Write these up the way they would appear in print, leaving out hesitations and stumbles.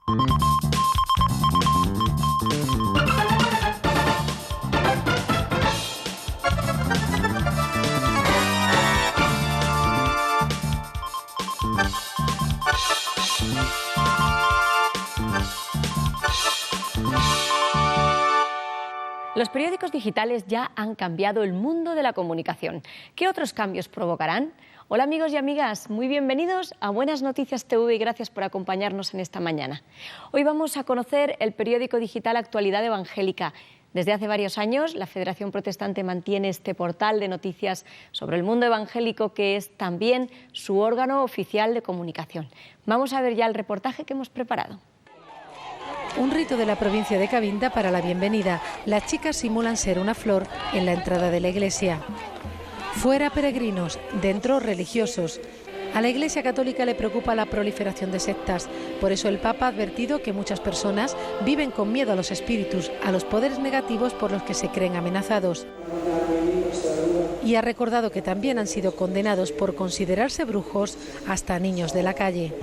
Los periódicos digitales ya han cambiado el mundo de la comunicación. ¿Qué otros cambios provocarán? Hola amigos y amigas, muy bienvenidos a Buenas Noticias TV y gracias por acompañarnos en esta mañana. Hoy vamos a conocer el periódico digital Actualidad Evangélica. Desde hace varios años, la Federación Protestante mantiene este portal de noticias sobre el mundo evangélico que es también su órgano oficial de comunicación. Vamos a ver ya el reportaje que hemos preparado. Un rito de la provincia de Cabinda para la bienvenida. Las chicas simulan ser una flor en la entrada de la iglesia. Fuera peregrinos, dentro religiosos. A la Iglesia Católica le preocupa la proliferación de sectas. Por eso el Papa ha advertido que muchas personas viven con miedo a los espíritus, a los poderes negativos por los que se creen amenazados. Y ha recordado que también han sido condenados por considerarse brujos hasta niños de la calle.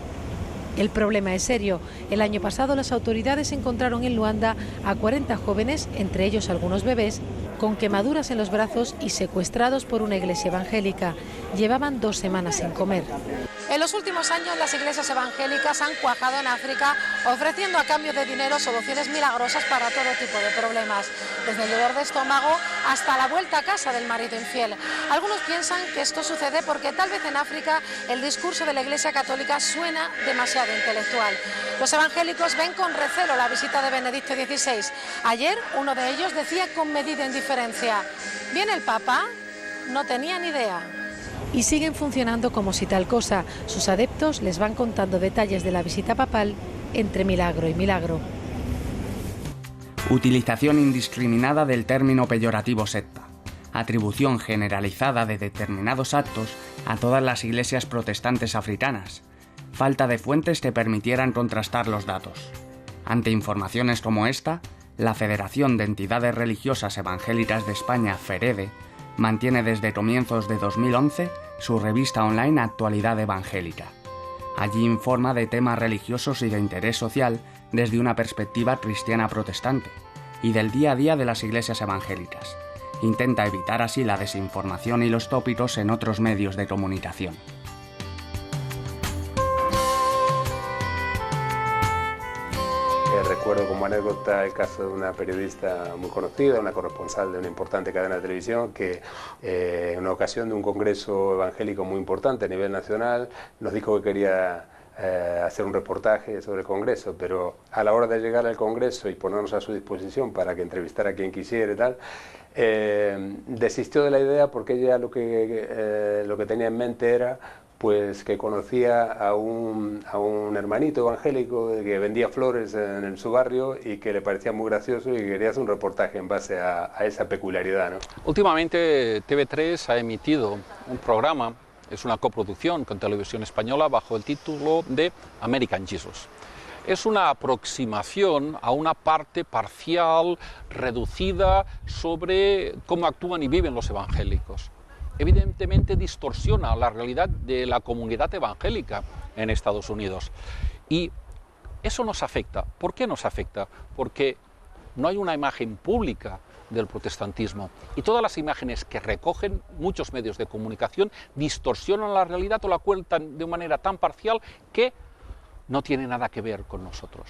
El problema es serio. El año pasado las autoridades encontraron en Luanda a 40 jóvenes, entre ellos algunos bebés, con quemaduras en los brazos y secuestrados por una iglesia evangélica. Llevaban 2 semanas sin comer. En los últimos años las iglesias evangélicas han cuajado en África ofreciendo a cambio de dinero soluciones milagrosas para todo tipo de problemas, desde el dolor de estómago hasta la vuelta a casa del marido infiel. Algunos piensan que esto sucede porque tal vez en África el discurso de la Iglesia Católica suena demasiado intelectual. Los evangélicos ven con recelo la visita de Benedicto XVI. Ayer uno de ellos decía con medida indiferencia: ¿viene el Papa? No tenía ni idea. Y siguen funcionando como si tal cosa. Sus adeptos les van contando detalles de la visita papal entre milagro y milagro. Utilización indiscriminada del término peyorativo secta. Atribución generalizada de determinados actos a todas las iglesias protestantes africanas. Falta de fuentes que permitieran contrastar los datos. Ante informaciones como esta, la Federación de Entidades Religiosas Evangélicas de España, FEREDE, mantiene desde comienzos de 2011 su revista online Actualidad Evangélica. Allí informa de temas religiosos y de interés social desde una perspectiva cristiana protestante y del día a día de las iglesias evangélicas. Intenta evitar así la desinformación y los tópicos en otros medios de comunicación. Recuerdo como anécdota el caso de una periodista muy conocida, una corresponsal de una importante cadena de televisión, que en una ocasión de un congreso evangélico muy importante a nivel nacional nos dijo que quería hacer un reportaje sobre el congreso, pero a la hora de llegar al congreso y ponernos a su disposición para que entrevistara a quien quisiera y tal, desistió de la idea porque ella lo que tenía en mente era pues que conocía a un hermanito evangélico que vendía flores en su barrio y que le parecía muy gracioso y que quería hacer un reportaje en base a esa peculiaridad, ¿no? Últimamente TV3 ha emitido un programa, es una coproducción con Televisión Española bajo el título de American Jesus. Es una aproximación a una parte parcial, reducida, sobre cómo actúan y viven los evangélicos. Evidentemente distorsiona la realidad de la comunidad evangélica en Estados Unidos. Y eso nos afecta. ¿Por qué nos afecta? Porque no hay una imagen pública del protestantismo. Y todas las imágenes que recogen muchos medios de comunicación distorsionan la realidad o la cuentan de una manera tan parcial que no tiene nada que ver con nosotros.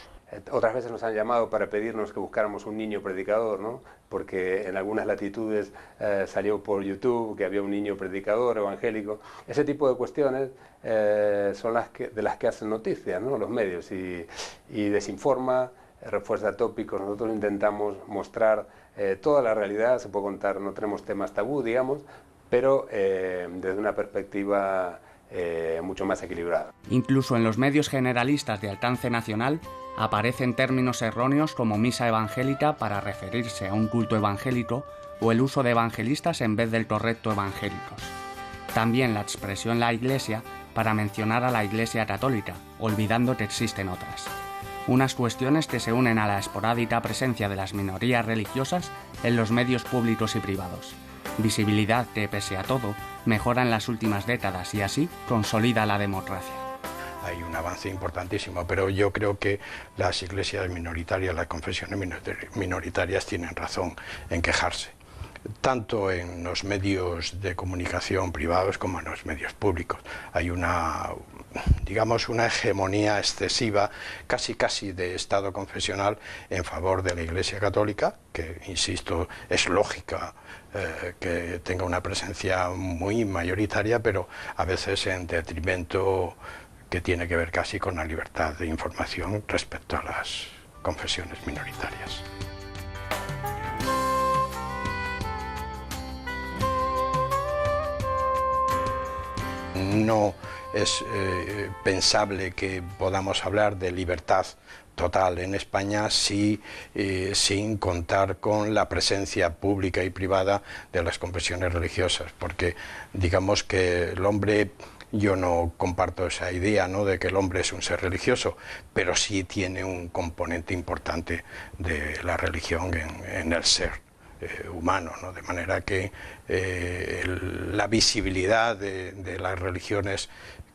Otras veces nos han llamado para pedirnos que buscáramos un niño predicador, ¿no? Porque en algunas latitudes salió por YouTube que había un niño predicador evangélico. Ese tipo de cuestiones son de las que hacen noticias, ¿no? Los medios, y desinforma, refuerza tópicos. Nosotros intentamos mostrar toda la realidad, se puede contar, no tenemos temas tabú, digamos, pero desde una perspectiva mucho más equilibrada. Incluso en los medios generalistas de alcance nacional aparecen términos erróneos como misa evangélica para referirse a un culto evangélico o el uso de evangelistas en vez del correcto evangélicos. También la expresión la Iglesia para mencionar a la Iglesia católica, olvidando que existen otras. Unas cuestiones que se unen a la esporádica presencia de las minorías religiosas en los medios públicos y privados. Visibilidad que, pese a todo, mejora en las últimas décadas y así consolida la democracia. hay un avance importantísimo, pero yo creo que las iglesias minoritarias, las confesiones minoritarias tienen razón en quejarse, tanto en los medios de comunicación privados como en los medios públicos. Hay una hegemonía excesiva, casi de Estado confesional en favor de la Iglesia Católica, que, insisto, es lógica que tenga una presencia muy mayoritaria, pero a veces en detrimento que tiene que ver casi con la libertad de información respecto a las confesiones minoritarias. No es pensable que podamos hablar de libertad total en España sin contar con la presencia pública y privada de las confesiones religiosas, porque digamos que el hombre, yo no comparto esa idea, ¿no?, de que el hombre es un ser religioso, pero sí tiene un componente importante de la religión en el ser humano, ¿no? De manera que la visibilidad de las religiones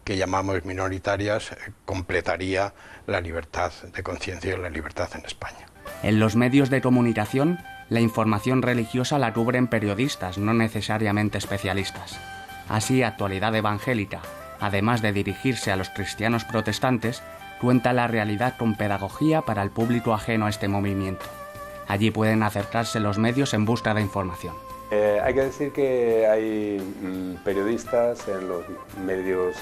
que llamamos minoritarias completaría la libertad de conciencia y la libertad en España. En los medios de comunicación, la información religiosa la cubren periodistas, no necesariamente especialistas. Así, Actualidad Evangélica, además de dirigirse a los cristianos protestantes, cuenta la realidad con pedagogía para el público ajeno a este movimiento. Allí pueden acercarse los medios en busca de información. Hay que decir que hay periodistas en los medios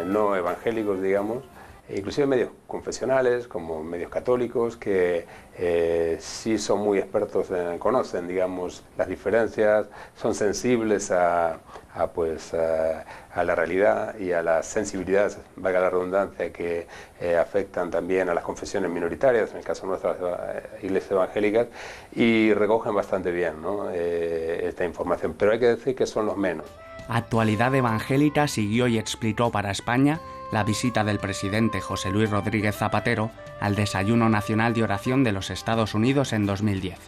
no evangélicos, digamos, inclusive medios confesionales como medios católicos, que sí son muy expertos, conocen, digamos, las diferencias, son sensibles a la realidad y a las sensibilidades, valga la redundancia, que afectan también a las confesiones minoritarias, en el caso de nuestras iglesias evangélicas, y recogen bastante bien, ¿no?, esta información, pero hay que decir que son los menos. Actualidad Evangélica siguió y explicó para España la visita del presidente José Luis Rodríguez Zapatero al Desayuno Nacional de Oración de los Estados Unidos en 2010.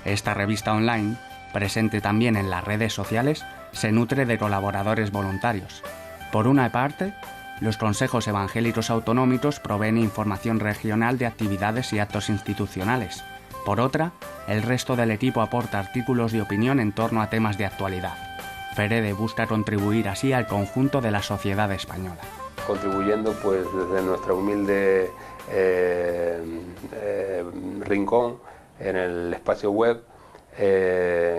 Esta revista online, presente también en las redes sociales, se nutre de colaboradores voluntarios. Por una parte, los consejos evangélicos autonómicos proveen información regional de actividades y actos institucionales. Por otra, el resto del equipo aporta artículos de opinión en torno a temas de actualidad. FEREDE busca contribuir así al conjunto de la sociedad española. Contribuyendo pues desde nuestra humilde rincón en el espacio web,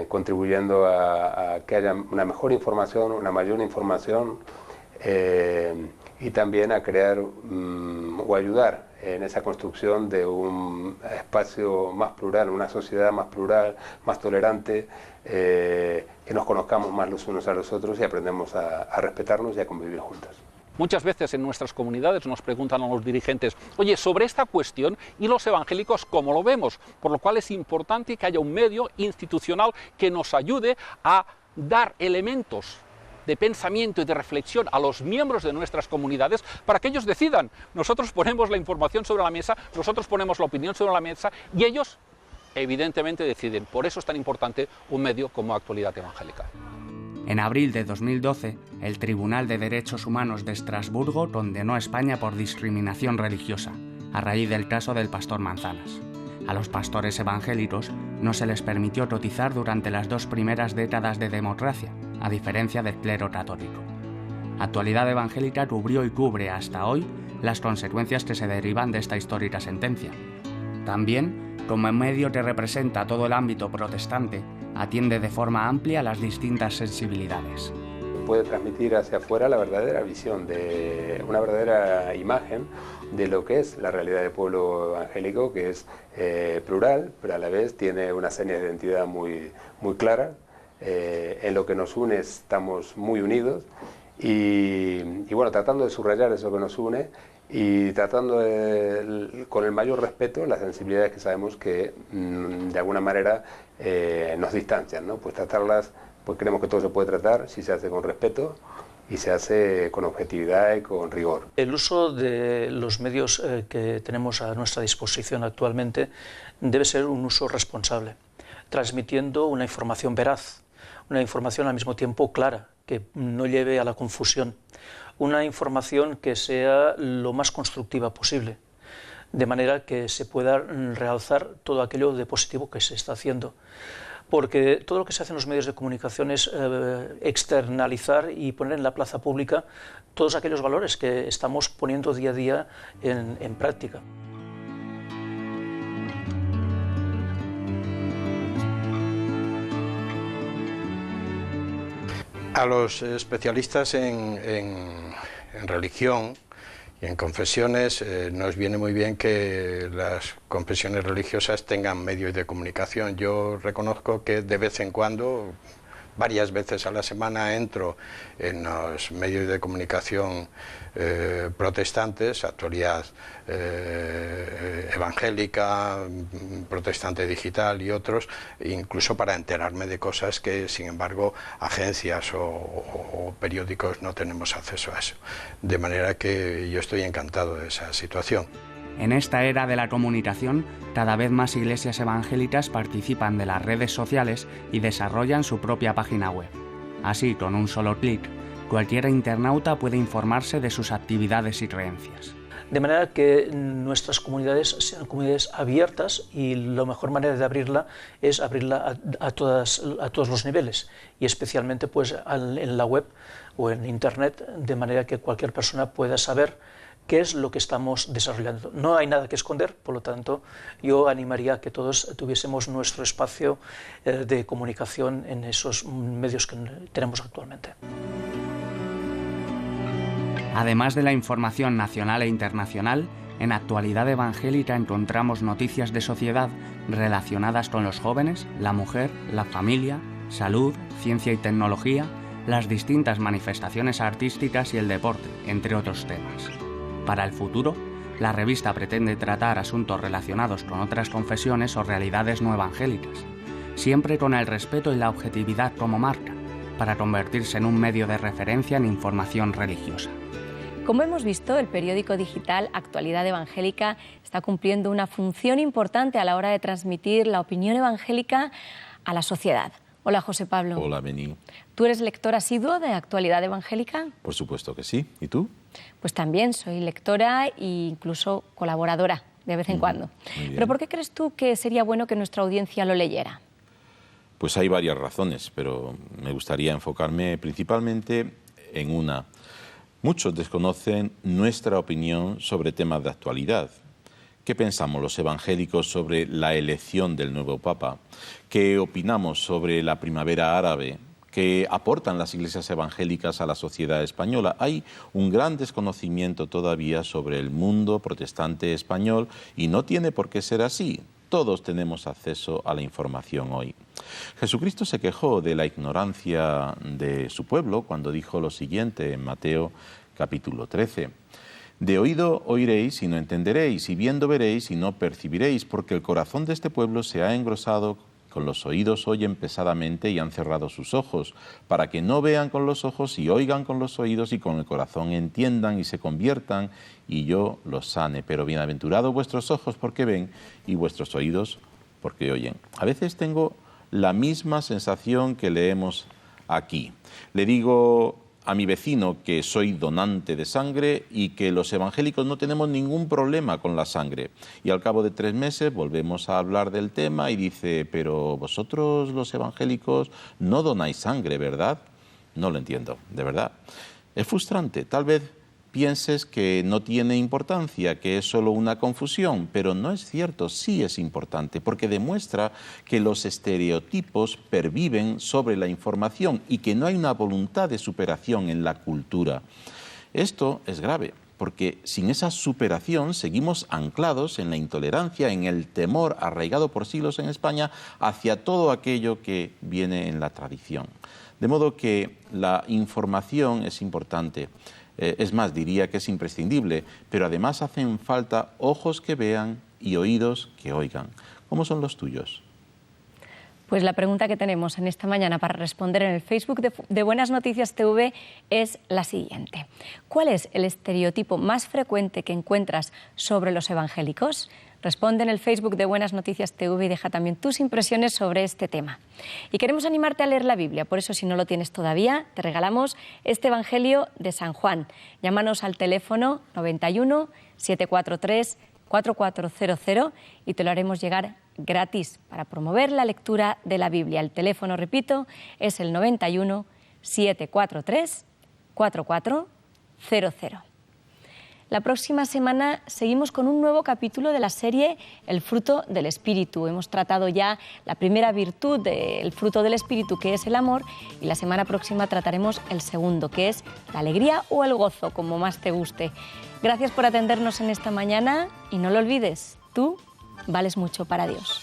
contribuyendo a que haya una mejor información, una mayor información, y también a crear o ayudar en esa construcción de un espacio más plural, una sociedad más plural, más tolerante, que nos conozcamos más los unos a los otros y aprendemos a respetarnos y a convivir juntos. Muchas veces en nuestras comunidades nos preguntan a los dirigentes, oye, sobre esta cuestión, ¿y los evangélicos cómo lo vemos? Por lo cual es importante que haya un medio institucional que nos ayude a dar elementos de pensamiento y de reflexión a los miembros de nuestras comunidades para que ellos decidan. Nosotros ponemos la información sobre la mesa, nosotros ponemos la opinión sobre la mesa y ellos evidentemente deciden. Por eso es tan importante un medio como Actualidad Evangélica. En abril de 2012, el Tribunal de Derechos Humanos de Estrasburgo condenó a España por discriminación religiosa, a raíz del caso del pastor Manzanas. A los pastores evangélicos no se les permitió cotizar durante las 2 primeras décadas de democracia, a diferencia del clero católico. Actualidad Evangélica cubrió y cubre hasta hoy las consecuencias que se derivan de esta histórica sentencia. También, como medio que representa todo el ámbito protestante, atiende de forma amplia las distintas sensibilidades. Puede transmitir hacia afuera la verdadera visión, de una verdadera imagen de lo que es la realidad del pueblo evangélico, que es plural, pero a la vez tiene una seña de identidad muy clara. En lo que nos une estamos muy unidos y bueno, tratando de subrayar eso que nos une y tratando con el mayor respeto las sensibilidades que sabemos que de alguna manera nos distancian, ¿no? Pues tratarlas, pues creemos que todo se puede tratar si se hace con respeto y se hace con objetividad y con rigor. El uso de los medios que tenemos a nuestra disposición actualmente debe ser un uso responsable, transmitiendo una información veraz, una información al mismo tiempo clara que no lleve a la confusión, una información que sea lo más constructiva posible, de manera que se pueda realzar todo aquello de positivo que se está haciendo. Porque todo lo que se hace en los medios de comunicación es externalizar y poner en la plaza pública todos aquellos valores que estamos poniendo día a día en práctica. A los especialistas en religión y en confesiones nos viene muy bien que las confesiones religiosas tengan medios de comunicación. Yo reconozco que de vez en cuando, varias veces a la semana, entro en los medios de comunicación protestantes, Actualidad Evangélica, Protestante Digital y otros, incluso para enterarme de cosas que, sin embargo, agencias o periódicos no tenemos acceso a eso. De manera que yo estoy encantado de esa situación. En esta era de la comunicación, cada vez más iglesias evangélicas participan de las redes sociales y desarrollan su propia página web. Así, con un solo clic, cualquier internauta puede informarse de sus actividades y creencias. De manera que nuestras comunidades sean comunidades abiertas, y la mejor manera de abrirla es abrirla a todos los niveles, y especialmente pues, en la web o en Internet, de manera que cualquier persona pueda saber qué es lo que estamos desarrollando. No hay nada que esconder, por lo tanto, yo animaría a que todos tuviésemos nuestro espacio de comunicación en esos medios que tenemos actualmente. Además de la información nacional e internacional, en Actualidad Evangélica encontramos noticias de sociedad relacionadas con los jóvenes, la mujer, la familia, salud, ciencia y tecnología, las distintas manifestaciones artísticas y el deporte, entre otros temas. Para el futuro, la revista pretende tratar asuntos relacionados con otras confesiones o realidades no evangélicas, siempre con el respeto y la objetividad como marca, para convertirse en un medio de referencia en información religiosa. Como hemos visto, el periódico digital Actualidad Evangélica está cumpliendo una función importante a la hora de transmitir la opinión evangélica a la sociedad. Hola, José Pablo. Hola, Beni. ¿Tú eres lector asiduo de Actualidad Evangélica? Por supuesto que sí. ¿Y tú? Pues también soy lectora e incluso colaboradora de vez en cuando. ¿Pero por qué crees tú que sería bueno que nuestra audiencia lo leyera? Pues hay varias razones, pero me gustaría enfocarme principalmente en una. Muchos desconocen nuestra opinión sobre temas de actualidad. ¿Qué pensamos los evangélicos sobre la elección del nuevo Papa? ¿Qué opinamos sobre la primavera árabe? ¿Qué aportan las iglesias evangélicas a la sociedad española? Hay un gran desconocimiento todavía sobre el mundo protestante español y no tiene por qué ser así. Todos tenemos acceso a la información hoy. Jesucristo se quejó de la ignorancia de su pueblo cuando dijo lo siguiente en Mateo capítulo 13. De oído oiréis y no entenderéis, y viendo veréis y no percibiréis, porque el corazón de este pueblo se ha engrosado, con los oídos oyen pesadamente y han cerrado sus ojos, para que no vean con los ojos y oigan con los oídos y con el corazón entiendan y se conviertan y yo los sane. Pero bienaventurados vuestros ojos porque ven y vuestros oídos porque oyen. A veces tengo la misma sensación que leemos aquí. Le digo a mi vecino que soy donante de sangre y que los evangélicos no tenemos ningún problema con la sangre. Y al cabo de 3 meses volvemos a hablar del tema y dice, pero vosotros los evangélicos no donáis sangre, ¿verdad? No lo entiendo, de verdad. Es frustrante, tal vez pienses que no tiene importancia, que es solo una confusión, pero no es cierto, sí es importante, porque demuestra que los estereotipos perviven sobre la información y que no hay una voluntad de superación en la cultura. Esto es grave, porque sin esa superación seguimos anclados en la intolerancia, en el temor arraigado por siglos en España hacia todo aquello que viene en la tradición. De modo que la información es importante. Es más, diría que es imprescindible, pero además hacen falta ojos que vean y oídos que oigan. ¿Cómo son los tuyos? Pues la pregunta que tenemos en esta mañana para responder en el Facebook de Buenas Noticias TV es la siguiente. ¿Cuál es el estereotipo más frecuente que encuentras sobre los evangélicos? Responde en el Facebook de Buenas Noticias TV y deja también tus impresiones sobre este tema. Y queremos animarte a leer la Biblia, por eso si no lo tienes todavía, te regalamos este Evangelio de San Juan. Llámanos al teléfono 91 743 4400 y te lo haremos llegar gratis para promover la lectura de la Biblia. El teléfono, repito, es el 91 743 4400. La próxima semana seguimos con un nuevo capítulo de la serie El fruto del Espíritu. Hemos tratado ya la primera virtud del fruto del Espíritu, que es el amor, y la semana próxima trataremos el segundo, que es la alegría o el gozo, como más te guste. Gracias por atendernos en esta mañana y no lo olvides, tú vales mucho para Dios.